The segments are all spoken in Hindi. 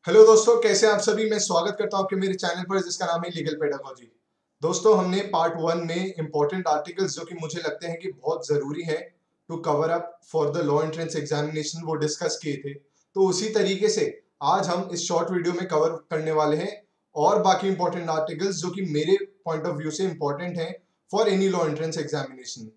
हेलो दोस्तों, कैसे हैं आप सभी। मैं स्वागत करता हूं आपके मेरे चैनल पर जिसका नाम है लीगल पेडागोजी। दोस्तों, हमने पार्ट 1 में इंपॉर्टेंट आर्टिकल्स जो कि मुझे लगते हैं कि बहुत ज़रूरी है to cover up for the law entrance examination वो डिस्कस किए थे। तो उसी तरीके से आज हम इस शॉर्ट वीडियो में कवर करने वाले हैं और बाकी इंपॉर्टेंट आर्टिकल्स जो कि मेरे पॉइंट ऑफ व्यू से इंपॉर्टेंट हैं for any law entrance examination.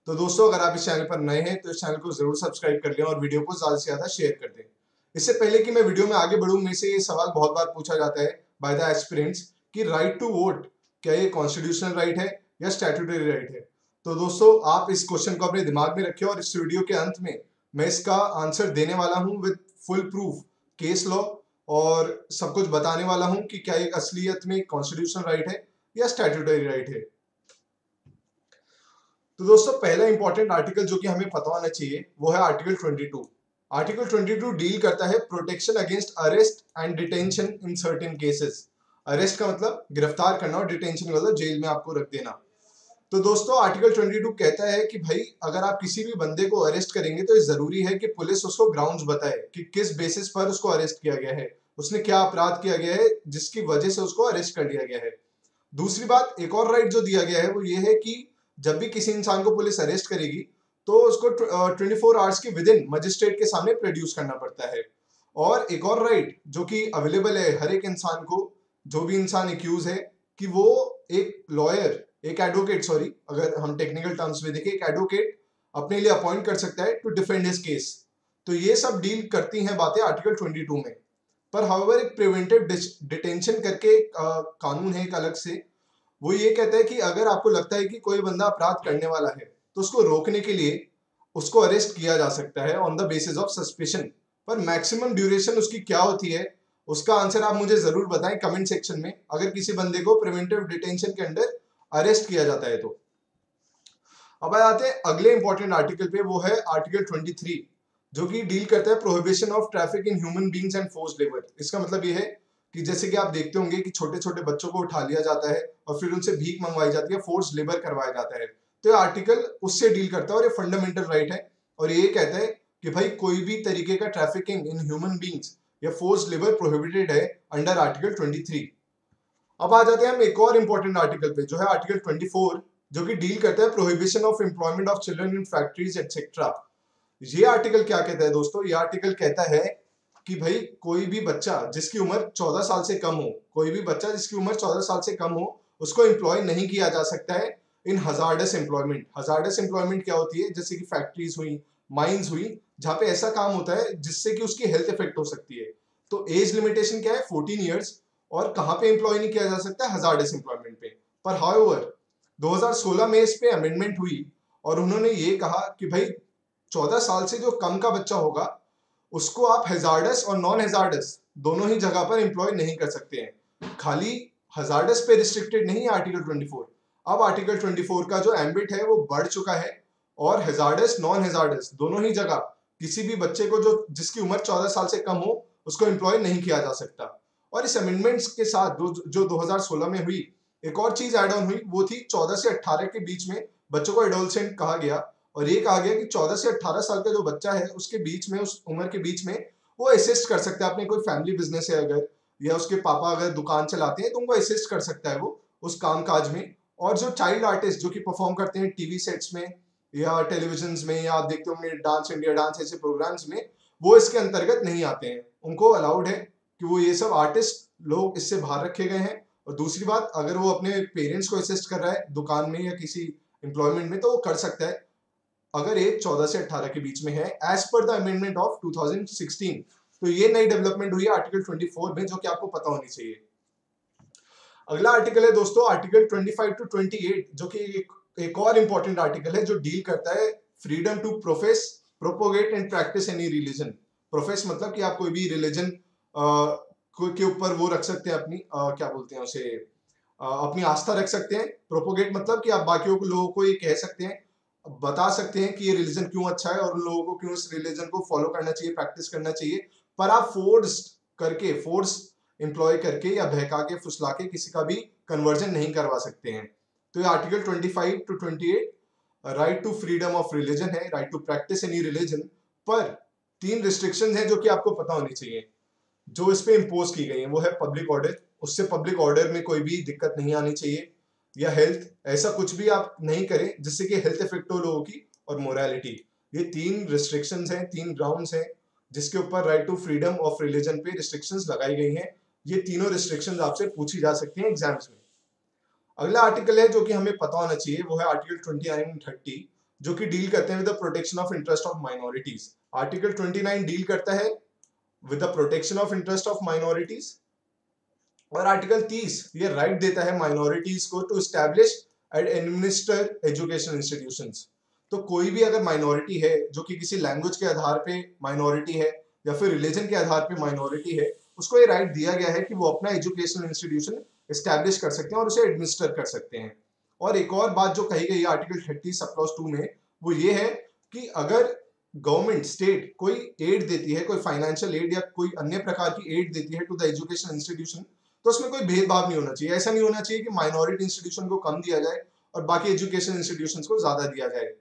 तो दोस्तों, अगर आप इस चैनल पर नए हैं तो इस चैनल को जरूर सब्सक्राइब कर लें और वीडियो को ज्यादा से ज्यादा शेयर कर दें। इससे पहले कि मैं वीडियो में आगे बढ़ूं, मेरे से ये सवाल बहुत बार पूछा जाता है बाय द एस्पिरेंट्स कि राइट टू वोट क्या ये कॉन्स्टिट्यूशनल राइट है या स्टैट्यूटरी राइट है। तो दोस्तों, आप इस क्वेश्चन को अपने दिमाग में रखें और इस वीडियो के अंत में मैं इसका आंसर देने वाला हूं with full proof, case law और सब कुछ बताने वाला हूं कि क्या ये असलियत में कॉन्स्टिट्यूशनल राइट है या स्टैट्यूटरी राइट है। तो दोस्तों, पहला इंपॉर्टेंट आर्टिकल जो कि हमें पता होना चाहिए वो है आर्टिकल 22। आर्टिकल 22 डील करता है protection against arrest and detention in certain cases. Arrest का मतलब गिरफ्तार करना और डिटेंशन का मतलब जेल में आपको रख देना। तो दोस्तों, आर्टिकल 22 कहता है कि भाई, अगर आप किसी भी बंदे को अरेस्ट करेंगे तो ये जरूरी है कि पुलिस उसको ग्राउंड्स बताए कि किस बेसिस पर उसको अरेस्ट किया गया है, उसने क्या अपराध किया गया है जिसकी वजह से उसको अरेस्ट कर लिया गया है। दूसरी बात, एक और राइट जो दिया गया है वो ये है कि जब भी किसी इंसान को पुलिस अरेस्ट करेगी तो उसको 24 आवर्स के विद इन मजिस्ट्रेट के सामने प्रोड्यूस करना पड़ता है। और एक और राइट जो कि अवेलेबल है हर एक इंसान को, जो भी इंसान एक्यूज है, कि वो एक लॉयर, एक एडवोकेट, सॉरी अगर हम टेक्निकल टर्म्स में देखें, एक एडवोकेट अपने लिए अपॉइंट कर सकता है टू डिफेंड हिज केस। तो ये सब डील करती हैं बातें आर्टिकल 22 में। पर हाउएवर एक प्रिवेंटिव डिटेंशन करके कानून है एक अलग से। वो ये कहता है कि अगर आपको लगता है कि कोई बंदा अपराध करने वाला है तो उसको रोकने के लिए उसको अरेस्ट किया जा सकता है on the basis of suspicion. पर मैक्सिमम ड्यूरेशन उसकी क्या होती है, उसका आंसर आप मुझे जरूर बताएं कमेंट सेक्शन में, अगर किसी बंदे को प्रिवेंटिव डिटेंशन के अंडर अरेस्ट किया जाता है तो। अब आते हैं अगले इंपॉर्टेंट आर्टिकल पे, वो है आर्टिकल 23 जो कि डील करता है prohibition of traffic in human beings and forced labour. इसका मतलब ये है कि जैसे कि आप देखते होंगे कि छोटे छोटे बच्चों को उठा लिया जाता है और फिर उनसे भीख मंगवाई जाती है, फोर्स लेबर करवाया जाता है। तो ये आर्टिकल उससे डील करता है और ये फंडामेंटल राइट है और ये कहता है कि भाई, कोई भी तरीके का ट्रैफिकिंग इन ह्यूमन बींग्स या फोर्स लेबर प्रोहिबिटेड है अंडर आर्टिकल 23। अब आ जाते हैं हम एक और इंपॉर्टेंट आर्टिकल पे, जो है आर्टिकल 24, जो कि डील करता है prohibition of employment of children in factories etcetera. ये आर्टिकल क्या कहता है दोस्तों? ये आर्टिकल कहता है कि भाई, कोई भी बच्चा जिसकी उम्र 14 साल से कम हो, कोई भी बच्चा जिसकी उम्र 14 साल से कम हो, उसको एम्प्लॉय नहीं किया जा सकता है इन हजार्डस एम्प्लॉयमेंट। हजार्डस एम्प्लॉयमेंट क्या होती है? जैसे कि फैक्ट्रीज हुई, माइंस हुई, जहां पे ऐसा काम होता है जिससे कि उसकी हेल्थ इफेक्ट हो सकती है। तो एज लिमिटेशन क्या है? 14 ईयर्स। और कहां पे एम्प्लॉय नहीं किया जा सकता? हजार्डस एम्प्लॉयमेंट पे। पर हाउएवर 2016 में इस पे अमेंडमेंट हुई और उन्होंने ये कहा कि भाई, 14 साल से जो कम का बच्चा होगा उसको आप हेजार्डस और नॉन हेजार्डस दोनों ही जगह पर एम्प्लॉय नहीं कर सकते हैं। खाली हजार्डस पे रिस्ट्रिक्टेड नहीं है आर्टिकल 24। अब आर्टिकल 24 का जो एम्बिट है वो बढ़ चुका है और हेजार्डस नॉन हेजार्डस दोनों ही जगह किसी भी बच्चे को जो जिसकी उम्र 14 साल से कम हो उसको एम्प्लॉय नहीं किया जा सकता। और इस अमेंडमेंट्स के साथ जो 2016 में हुई, एक और चीज एड ऑन हुई, वो थी 14 से 18 के बीच में बच्चों को एडोलसेंट कहा गया। और ये कहा गया कि 14 से 18 साल का जो बच्चा है उसके बीच में, उस उम्र के बीच में वो असिस्ट कर सकता है। अपने कोई फैमिली बिजनेस है अगर, या उसके पापा अगर दुकान चलाते हैं तो उनको असिस्ट कर सकता है वो उस काम काज में। और जो चाइल्ड आर्टिस्ट जो कि परफॉर्म करते हैं टीवी सेट्स में या टेलीविजन में, या आप देखते होंगे डांस इंडिया डांस ऐसे प्रोग्राम्स में, वो इसके अंतर्गत नहीं आते हैं। उनको अलाउड है कि वो ये सब आर्टिस्ट लोग इससे बाहर रखे गए हैं। और दूसरी बात, अगर वो अपने पेरेंट्स को असिस्ट कर रहा है दुकान में या किसी एम्प्लॉयमेंट में तो वो कर सकता है अगर एज 14 से 18 के बीच में है, as per the amendment of 2016। तो ये नई डेवलपमेंट हुई है आर्टिकल 24 में, जो कि आपको पता होनी चाहिए। अगला आर्टिकल है दोस्तों आर्टिकल 25 टू 28, जो कि एक और इंपॉर्टेंट आर्टिकल है जो डील करता है freedom to profess, propagate and practise any religion. Profess मतलब कि आप कोई भी रिलीजन के ऊपर वो रख सकते हैं अपनी क्या बोलते हैं उसे, अपनी आस्था रख सकते हैं। प्रोपोगेट मतलब कि आप बाकियों को लोगों को ये कह सकते हैं, बता सकते हैं कि ये रिलीजन क्यों अच्छा है और उन लोगों को क्यों इस रिलीजन को फॉलो करना चाहिए, प्रैक्टिस करना चाहिए। पर आप फोर्स एम्प्लॉय करके या बहका के फुसला के किसी का भी कन्वर्जन नहीं करवा सकते हैं। तो ये article 25 to 28 right to freedom of religion है, right to practice any religion. पर 3 रिस्ट्रिक्शन है जो कि आपको पता होनी चाहिए। जो इस पे इम्पोज की गई है वो है पब्लिक ऑर्डर। उससे पब्लिक ऑर्डर में कोई भी दिक्कत नहीं आनी चाहिए, या हेल्थ, ऐसा कुछ भी आप नहीं करें जिससे कि हेल्थ इफेक्ट हो लोगों की, और मोरालिटी। ये 3 रिस्ट्रिक्शंस हैं, 3 ग्राउंड्स हैं जिसके ऊपर right to freedom of religion पे रिस्ट्रिक्शंस लगाई गई हैं। ये तीनों रिस्ट्रिक्शंस आपसे पूछी जा सकती हैं एग्जाम्स में। अगला आर्टिकल है जो कि हमें पता होना चाहिए, वो है आर्टिकल 29 एंड 30, जो कि डील करते हैं with the protection of interest of minorities. Article 29 deal करता है with the protection of interest of minorities, और आर्टिकल 30 ये राइट देता है माइनॉरिटीज को to establish and administer education institutions. तो कोई भी अगर माइनॉरिटी है जो कि किसी लैंग्वेज के आधार पे माइनॉरिटी है या फिर रिलीजन के आधार पे माइनॉरिटी है, उसको ये राइट दिया गया है कि वो अपना एजुकेशन इंस्टीट्यूशन एस्टैब्लिश कर सकते हैं और उसे एडमिनिस्टर कर सकते हैं। और एक और बात जो कही गई है आर्टिकल 30 सब क्लॉज 2 में, वो ये है कि अगर गवर्नमेंट स्टेट कोई एड देती है, कोई फाइनेंशियल एड या कोई अन्य प्रकार की एड देती है टू द एजुकेशन इंस्टीट्यूशन, तो उसमें कोई भेदभाव नहीं होना चाहिए। ऐसा नहीं होना चाहिए कि माइनॉरिटी इंस्टीट्यूशन को कम दिया जाए और बाकी एजुकेशन इंस्टीट्यूशंस को ज्यादा दिया जाए।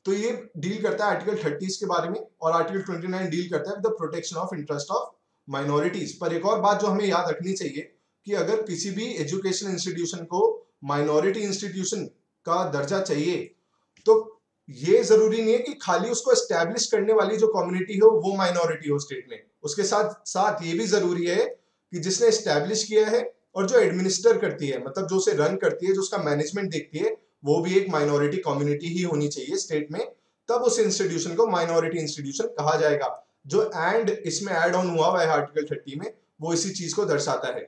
तो ये डील करता है आर्टिकल 30 के बारे में, और आर्टिकल 29 डील करता है with the protection of interest of minorities. पर एक और बात जो हमें याद रखनी चाहिए कि अगर किसी भी एजुकेशन इंस्टीट्यूशन को माइनॉरिटी इंस्टीट्यूशन का दर्जा चाहिए, तो ये जरूरी नहीं है कि खाली उसको एस्टैब्लिश करने वाली जो कम्युनिटी हो वो माइनॉरिटी हो स्टेट में। उसके साथ साथ ये भी जरूरी है कि जिसने एस्टैब्लिश किया है और जो एडमिनिस्टर करती है, मतलब जो उसे रन करती है, जो उसका मैनेजमेंट देखती है, वो भी एक माइनॉरिटी कम्युनिटी ही होनी चाहिए स्टेट में। तब उस इंस्टीट्यूशन को माइनॉरिटी इंस्टीट्यूशन कहा जाएगा। जो एंड इसमें ऐड ऑन हुआ है आर्टिकल 30 में, वो इसी चीज को दर्शाता है।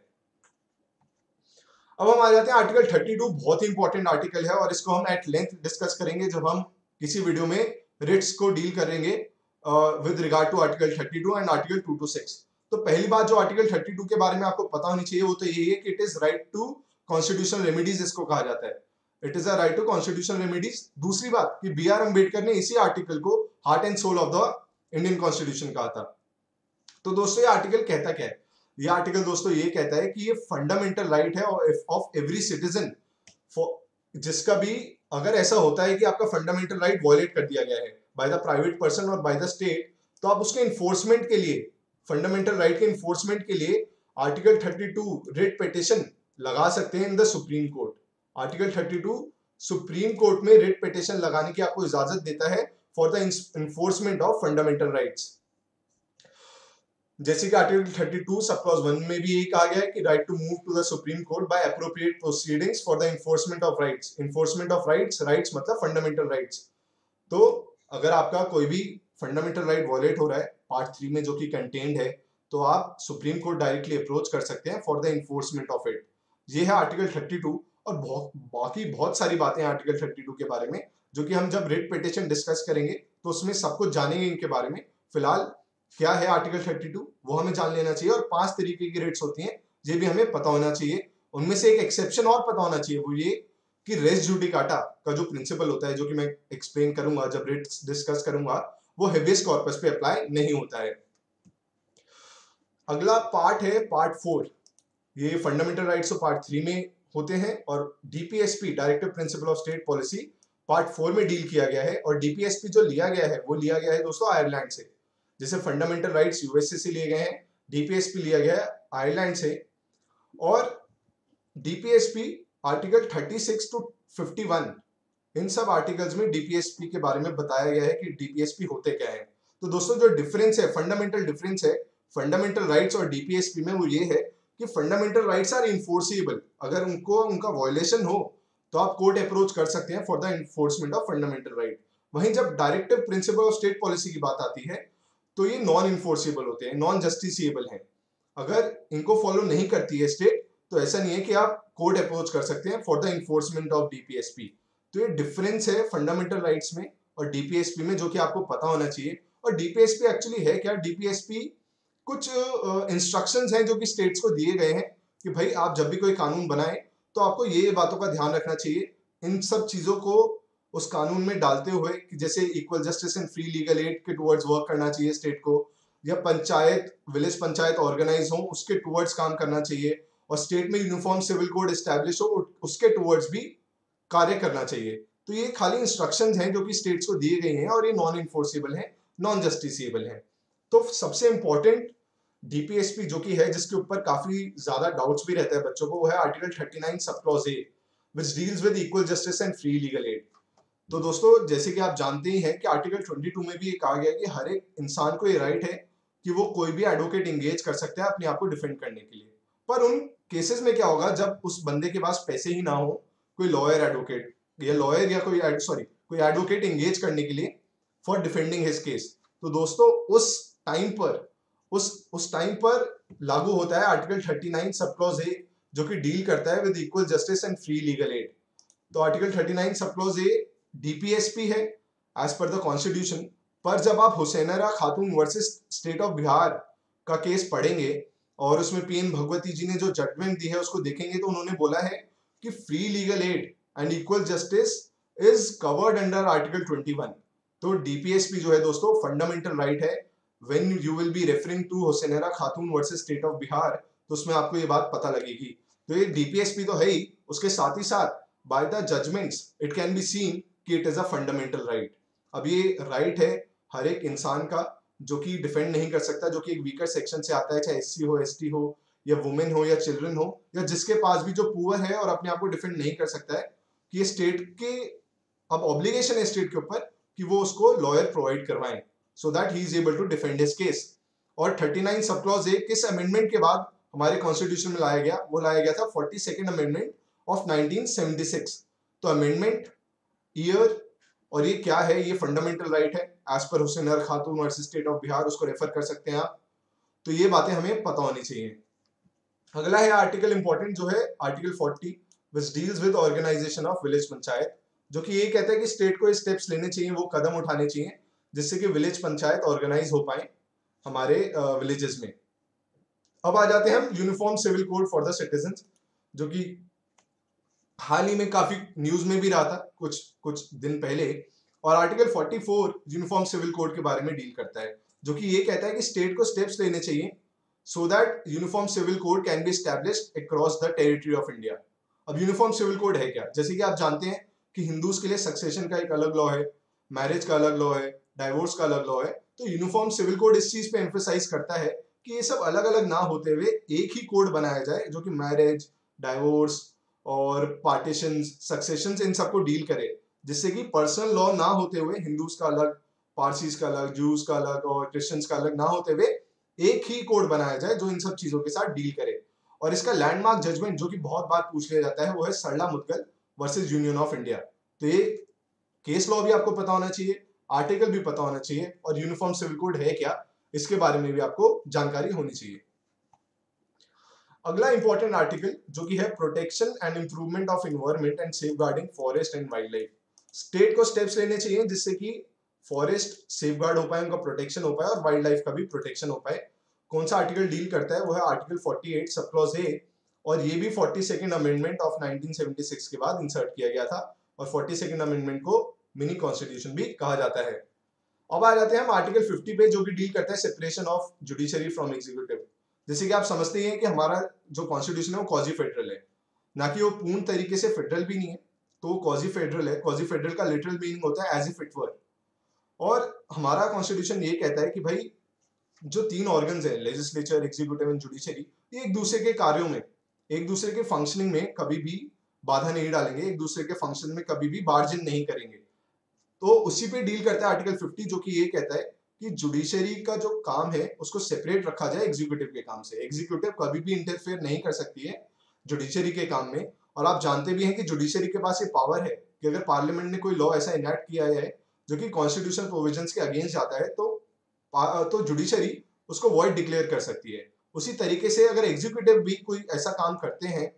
अब हम आ जाते हैं आर्टिकल 32। बहुत ही इंपॉर्टेंट आर्टिकल है और इसको हम एट लेंथ डिस्कस करेंगे जब हम किसी वीडियो में रिट्स को डील करेंगे with regard to article 32 and article 2 to 6। तो पहली बात जो आर्टिकल 32 के बारे में आपको पता होनी चाहिए वो तो यही है कि it is right to constitutional remedies, इसको कहा जाता है। It is a right to constitutional remedies. दूसरी बात कि बी आर अम्बेडकर ने इसी आर्टिकल को heart and soul of the Indian constitution कहा था। तो दोस्तों ये आर्टिकल कहता क्या है? ये आर्टिकल दोस्तों ये कहता है कि ये फंडामेंटल राइट है ऑफ एवरी सिटीजन, जिसका भी अगर ऐसा होता है कि आपका फंडामेंटल राइट वायलेट कर दिया गया है बाय द प्राइवेट पर्सन और बाय द स्टेट, तो आप उसके इन्फोर्समेंट के लिए, फंडामेंटल राइट के इन्फोर्समेंट के लिए आर्टिकल 32 रिट पिटिशन लगा सकते हैं in the Supreme court. Article 32 supreme court में रिट पिटिशन लगाने की आपको इजाजत देता है for the enforcement of fundamental rights. जैसे कि आर्टिकल 32 सब क्लॉज 1 में भी यही कहा गया है कि right to move to the Supreme Court by appropriate proceedings for the enforcement of rights. Enforcement of rights, rights मतलब फंडामेंटल राइट्स। तो अगर आपका कोई भी फंडामेंटल राइट वायलेट हो रहा है पार्ट 3 में जो कि कंटेन्ड है, तो आप सुप्रीम कोर्ट डायरेक्टली अप्रोच कर सकते हैं for the enforcement of it. ये है आर्टिकल 32। और बाकी बहुत सारी बातें हैं आर्टिकल 32 के बारे में, जो कि हम जब रिट पिटिशन डिस्कस करेंगे तो उसमें सब कुछ जानेंगे इनके बारे में। फिलहाल क्या है आर्टिकल 32 वो हमें जान लेना चाहिए, और 5 तरीके की रिट्स होती हैं ये भी हमें पता होना चाहिए। उनमें से एक एक्सेप्शन और पता होना चाहिए, वो ये कि रेस जुडिकाटा का जो प्रिंसिपल होता है, जो कि मैं एक्सप्लेन करूंगा जब रिट्स डिस्कस करूंगा, वो हेबियस कॉर्पस पे अप्लाई नहीं होता है। अगला पार्ट है पार्ट 4। ये फंडामेंटल राइट्स तो पार्ट 3 में होते हैं, और DPSP directive principle of state policy part 4 में डील किया गया है। और डीपीएसपी जो लिया गया है वो लिया गया है दोस्तों आयरलैंड से। जैसे फंडामेंटल राइट्स यूएसए से लिए गए हैं, डीपीएसपी लिया गया है आयरलैंड से। और डीपीएसपी आर्टिकल 36 to 51, इन सब आर्टिकल्स में डीपीएसपी के बारे में बताया गया है कि डीपीएसपी होते क्या है। तो दोस्तों जो डिफरेंस है, फंडामेंटल डिफरेंस है फंडामेंटल राइट्स और डीपीएसपी में, वो ये है कि फंडामेंटल राइट्स आर इन्फोर्सिबल। अगर उनका वायलेशन हो तो आप कोर्ट अप्रोच कर सकते हैं for the enforcement of fundamental right. वहीं जब directive principle of state policy की बात आती है तो ये नॉन इन्फोर्सिबल होते हैं, नॉन जस्टिसिएबल हैं। अगर इनको फॉलो नहीं करती है स्टेट, तो ऐसा नहीं है कि आप कोर्ट अप्रोच कर सकते हैं for the enforcement of DPSP. तो ये डिफरेंस है फंडामेंटल राइट्स में और डीपीएसपी में, जो कि आपको पता होना चाहिए। और डीपीएसपी एक्चुअली है क्या? डीपीएसपी कुछ इंस्ट्रक्शंस हैं जो कि स्टेट्स को दिए गए हैं कि भाई आप जब भी कोई कानून बनाएं तो आपको ये बातों का ध्यान रखना चाहिए। इन सब चीजों को उस कानून में डालते हुए कि जैसे equal justice and free legal add के टुवर्ड्स वर्क करना चाहिए स्टेट को, या पंचायत विलेज पंचायत ऑर्गेनाइज हो उसके टुवर्ड्स काम करना चाहिए, और स्टेट में यूनिफॉर्म सिविल कोड एस्टैब्लिश हो उसके टुवर्ड्स भी कार्य करना चाहिए। तो ये खाली इंस्ट्रक्शंस हैं जो कि स्टेट्स को दिए गए हैं, और ये नॉन इन्फोर्सेबल हैं, नॉन जस्टिसिएबल हैं। तो सबसे इंपॉर्टेंट डीपीएसपी जो कि है, जिसके ऊपर काफी ज्यादा डाउट्स भी रहते हैं बच्चों को, वो है article 39 sub clause A which deals with equal justice and free legal aid. तो दोस्तों जैसे कि आप जानते ही हैं कि आर्टिकल 22 में भी ये कहा गया है कि हर एक इंसान को ये राइट है कि वो कोई भी एडवोकेट एंगेज कर सकता है अपने आप को डिफेंड करने के लिए। पर उन केसेस में क्या होगा जब उस बंदे के पास पैसे ही ना हो, कोई लॉयर एडवोकेट या लॉयर या कोई एडवोकेट एंगेज करने के लिए फॉर डिफेंडिंग हिज केस। तो दोस्तों उस टाइम पर लागू होता है आर्टिकल 39 सब क्लॉज ए, जो कि डील करता है with equal justice and free legal aid. तो article 39 sub clause A DPSP है एज पर द कॉन्स्टिट्यूशन। पर जब आप हुसैनरा Khatoon versus state of Bihar का केस पढ़ेंगे और उसमें पीएन भगवती जी ने जो जजमेंट दी है उसको देखेंगे, तो उन्होंने बोला है कि free legal aid and equal justice is covered under article 21। तो डीपीएसपी जो है दोस्तों फंडामेंटल राइट है। When you will be referring to Hussainara Khatoon versus state of Bihar, तो उसमें आपको ये बात पता लगेगी। तो ये डीपीएसपी तो है ही, उसके साथ ही साथ by the judgments it can be seen कि it is a fundamental right. अब ये राइट है हर एक इंसान का जो कि डिफेंड नहीं कर सकता, जो कि एक वीकर सेक्शन से आता है, चाहे एससी हो, एसटी हो, या वुमेन हो, या चिल्ड्रन हो, या जिसके पास भी जो पुअर है और अपने आप को डिफेंड नहीं कर सकता है, कि ये स्टेट के अब ऑब्लिगेशन है स्टेट के ऊपर कि वो उसको लॉयर प्रोवाइड करवाएं so that he is able to defend his case. और 39 सब क्लॉज ए किस अमेंडमेंट के बाद हमारे कॉन्स्टिट्यूशन में लाया गया? वो लाया गया था 42nd अमेंडमेंट ऑफ 1976। तो अमेंडमेंट, ईयर और ये क्या है, ये फंडामेंटल राइट है एज पर हुसैनर खातून वर्सेस स्टेट ऑफ बिहार, उसको रेफर कर सकते हैं आप। तो ये बातें हमें पता होनी चाहिए। अगला है आर्टिकल इंपॉर्टेंट जो है article 40 which deals with organisation of village panchayat, जो कि ये कहता है कि स्टेट को स्टेप्स लेने चाहिए, वो कदम उठाने चाहिए जिससे कि विलेज पंचायत ऑर्गेनाइज हो पाए हमारे विलेजेस में। अब आ जाते हैं हम uniform civil code for the citizens, जो कि हाल ही में काफी न्यूज में भी रहा था कुछ दिन पहले। और आर्टिकल 44 यूनिफॉर्म सिविल कोड के बारे में डील करता है, जो कि ये कहता है कि स्टेट को स्टेप्स लेने चाहिए so that uniform civil code can be established across the territory of India. अब यूनिफॉर्म सिविल कोड है क्या? जैसे कि आप जानते हैं कि हिंदूज के लिए सक्सेशन का एक अलग लॉ है, मैरिज का अलग लॉ है, डाइवोर्स का अलग लॉ है। तो यूनिफॉर्म सिविल कोड इस चीज पे एम्फेसाइज करता है कि ये सब अलग अलग ना होते हुए एक ही कोड बनाया जाए जो कि मैरिज, डाइवोर्स और पार्टीशन, सक्सेशन इन सबको डील करे, जिससे कि पर्सनल लॉ ना होते हुए हिंदूज का अलग, पारसीज का अलग, जूस का अलग और क्रिश्चियंस का अलग ना होते हुए एक ही कोड बनाया जाए जो इन सब चीजों के साथ डील करे। और इसका लैंडमार्क जजमेंट जो कि बहुत बार पूछ लिया जाता है वो है Sarla Mudgal versus Union of India. तो ये केस लॉ भी आपको पता होना चाहिए, आर्टिकल भी पता होना चाहिए, और यूनिफॉर्म सिविल कोड है क्या इसके बारे में भी आपको जानकारी होनी चाहिए। अगला इंपॉर्टेंट आर्टिकल जो कि है protection and improvement of environment and safeguarding forest and wild life. State को स्टेप्स लेने चाहिए जिससे कि फॉरेस्ट सेफगार्ड हो पाए, उनका प्रोटेक्शन हो पाए और वाइल्ड लाइफ का भी प्रोटेक्शन हो पाए। कौन सा आर्टिकल डील करता है? वो है आर्टिकल 48 सब क्लॉज ए, और ये भी 42nd अमेंडमेंट ऑफ 1976 के बाद इंसर्ट किया गया था, और 42nd अमेंडमेंट को मिनी कॉन्स्टिट्यूशन भी कहा जाता है। अब आ जाते हैं हम आर्टिकल 50 पे, जो कि डील करता है separation of judiciary from executive. जैसे कि आप समझते हैं कि हमारा जो कॉन्स्टिट्यूशन है वो क्वाजी फेडरल है, ना कि वो पूर्ण तरीके से फेडरल भी नहीं है, तो वो क्वाजी फेडरल है। क्वाजी फेडरल का लिटरल मीनिंग होता है एज इफ इट वर। और हमारा कॉन्स्टिट्यूशन ये कहता है कि भाई जो तीन ऑर्गन्स हैं, लेजिस्लेचर, एग्जीक्यूटिव एंड जुडिशरी, ये एक दूसरे के कार्यों में, एक दूसरे के फंक्शनिंग में कभी भी बाधा नहीं डालेंगे, एक दूसरे के फंक्शन में कभी भी बार्जिन नहीं करेंगे। तो उसी पे डील करता है आर्टिकल 50, जो कि ये कहता है कि जुडिशरी का जो काम है उसको सेपरेट रखा जाए एग्जीक्यूटिव के काम से। एग्जीक्यूटिव कभी भी इंटरफेयर नहीं कर सकती है जुडिशरी के काम में। और आप जानते भी हैं कि जुडिशरी के पास ये पावर है कि अगर पार्लियामेंट ने कोई लॉ ऐसा इनैक्ट किया है जो कि कॉन्स्टिट्यूशनल प्रोविजंस के अगेंस्ट जाता है, तो जुडिशरी उसको वॉइड डिक्लेयर कर सकती है। उसी तरीके से अगर एग्जीक्यूटिव भी कोई ऐसा काम करते हैं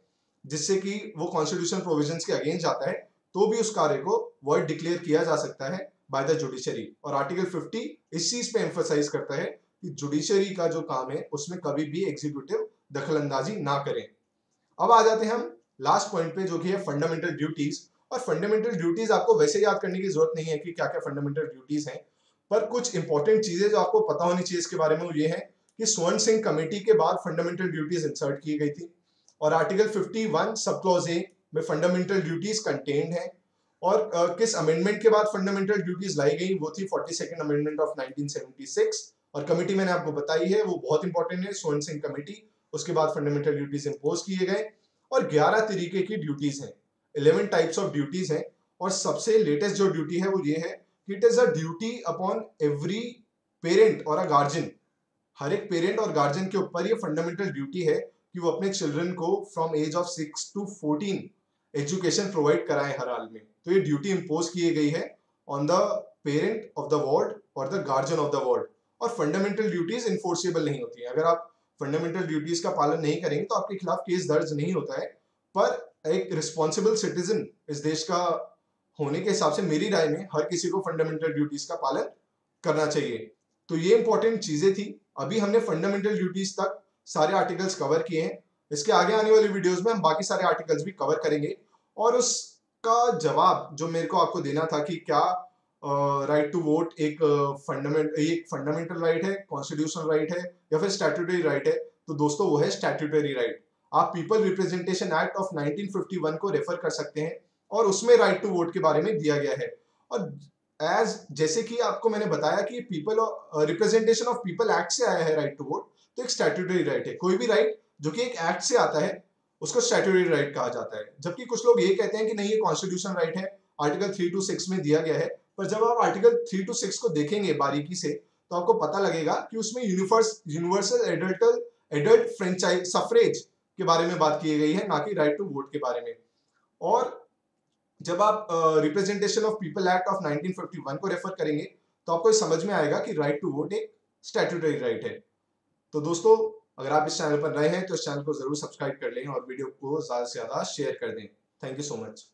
जिससे कि वो कॉन्स्टिट्यूशनल प्रोविजंस के अगेंस्ट जाता है, तो भी उस कार्य को वॉइड डिक्लेयर किया जा सकता है बाय द जुडिशरी। और आर्टिकल 50 इस चीज पे एम्फसाइज करता है कि जुडिशरी का जो काम है उसमें कभी भी एग्जीक्यूटिव दखलंदाजी ना करें। अब आ जाते हैं हम लास्ट पॉइंट पे, जो कि है फंडामेंटल ड्यूटीज। और फंडामेंटल ड्यूटीज आपको वैसे याद करने की जरूरत नहीं है कि क्या क्या फंडामेंटल ड्यूटीज हैं, पर कुछ इंपॉर्टेंट चीजें जो आपको पता होनी चाहिए इसके बारे में वो ये है कि स्वर्ण सिंह कमेटी के बाद फंडामेंटल ड्यूटीज इंसर्ट की गई थी, और आर्टिकल 51 सब क्लॉज ए में फंडामेंटल ड्यूटीज कंटेन्ड है। और किस अमेंडमेंट के बाद फंडामेंटल ड्यूटीज लाई गई? वो थी 42nd अमेंडमेंट ऑफ 1976, और कमिटी मैंने आपको बताई है, वो बहुत इंपॉर्टेंट है, सोरेनसन कमिटी। उसके बाद फंडामेंटल ड्यूटीज इंपोज किए गए और 11 तरीके की ड्यूटीज हैं, 11 टाइप्स ऑफ ड्यूटीज हैं। और सबसे लेटेस्ट जो ड्यूटी है वो ये है कि it is a duty upon every parent और अ गार्जियन। हर एक पेरेंट और गार्जियन के ऊपर ये फंडामेंटल ड्यूटी है कि वो अपने चिल्ड्रन को from age of 6 to 14 education provide कराएं हर हाल में। तो ये ड्यूटी इंपोज की गई है on the parent of the ward और the guardian of the ward. और फंडामेंटल ड्यूटीज इन्फोर्सेबल नहीं होती है। अगर आप फंडामेंटल ड्यूटीज का पालन नहीं करेंगे तो आपके खिलाफ केस दर्ज नहीं होता है। पर एक रिस्पॉन्सिबल सिटीजन इस देश का होने के हिसाब से मेरी राय में हर किसी को फंडामेंटल ड्यूटीज का पालन करना चाहिए। तो ये इंपॉर्टेंट चीजें थी। अभी हमने फंडामेंटल ड्यूटीज तक सारे आर्टिकल्स कवर किए हैं। इसके आगे आने वाली वीडियोस में हम बाकी सारे आर्टिकल्स भी कवर करेंगे और उसका जवाब जो मेरे को आपको देना था कि क्या राइट टू वोट एक फंडामेंटल राइट है, कॉन्स्टिट्यूशनल राइट है या फिर स्टैट्यूटरी राइट है, तो दोस्तों वो है स्टैट्यूटरी राइट। आप पीपल रिप्रेजेंटेशन एक्ट ऑफ 1951 को रेफर कर सकते हैं और उसमें राइट टू वोट के बारे में दिया गया है। और जैसे कि आपको मैंने बताया कि people representation of people act से आया है राइट टू वोट, तो एक स्टैट्यूटरी राइट है। कोई भी राइट जो कि एक एक्ट से आता है उसको स्टैट्यूटरी राइट कहा जाता है। जबकि कुछ लोग ये कहते हैं कि नहीं, ये कॉन्स्टिट्यूशन राइट है, आर्टिकल 3 to 6 में दिया गया है। पर जब आप आर्टिकल 3 to 6 को देखेंगे बारीकी से तो आपको पता लगेगा कि उसमें यूनिवर्सल एडल्ट फ्रेंचाइज सफरेज के बारे में बात की गई है, ना कि राइट टू वोट के बारे में। और जब आप representation of people act of 1951 को रेफर करेंगे तो आपको समझ में आएगा कि राइट टू वोट एक स्टैट्यूटरी राइट है। तो दोस्तों, अगर आप इस चैनल पर नए हैं तो इस चैनल को जरूर सब्सक्राइब कर लें और वीडियो को ज्यादा से ज्यादा शेयर कर दें। Thank you so much.